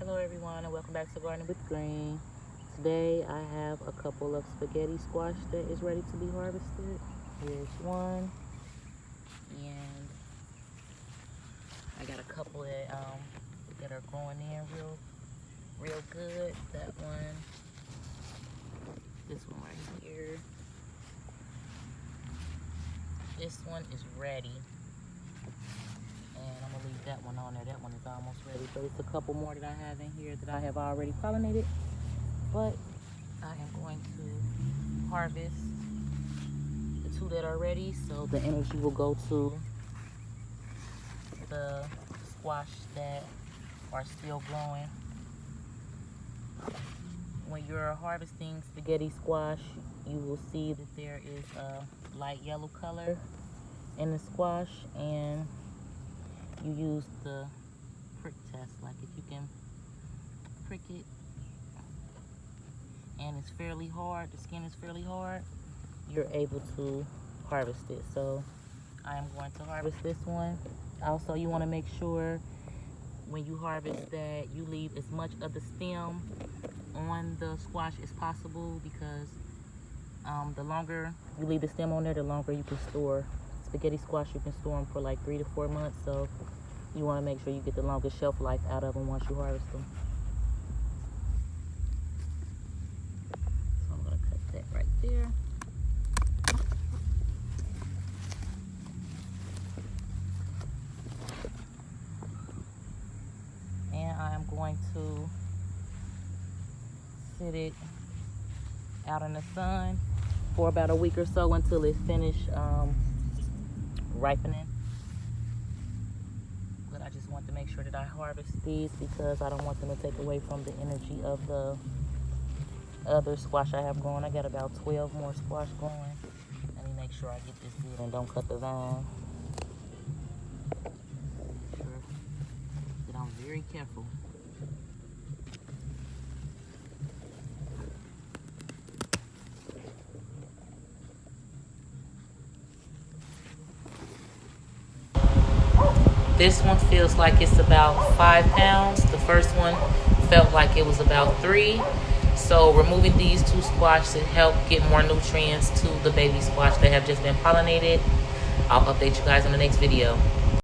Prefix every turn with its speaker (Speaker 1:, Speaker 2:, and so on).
Speaker 1: Hello everyone and welcome back to Gardening with Green. Today I have a couple of spaghetti squash that is ready to be harvested. Here's one, and I got a couple that are growing in real good. That one, this one right here. This one is ready. And I'm gonna leave that one on there. That one is almost ready. But it's a couple more that I have in here that I have already pollinated. But I am going to harvest the two that are ready, so the energy will go to the squash that are still growing. When you're harvesting spaghetti squash, you will see that there is a light yellow color in the squash, and you use the prick test. Like if you can prick it and it's fairly hard, the skin is fairly hard, you're able to harvest it. So I am going to harvest this one. Also, you want to make sure when you harvest that you leave as much of the stem on the squash as possible, because the longer you leave the stem on there, the longer you can store spaghetti squash. You can store them for like 3 to 4 months, so you want to make sure you get the longest shelf life out of them once you harvest them. So I'm going to cut that right there. And I am going to sit it out in the sun for about a week or so until it finishes ripening. But I just want to make sure that I harvest these because I don't want them to take away from the energy of the other squash I have growing. I got about 12 more squash growing. Let me make sure I get this good and don't cut the vine. Make sure that I'm very careful. This one feels like it's about 5 pounds. The first one felt like it was about 3. So removing these two squash to help get more nutrients to the baby squash that have just been pollinated. I'll update you guys in the next video.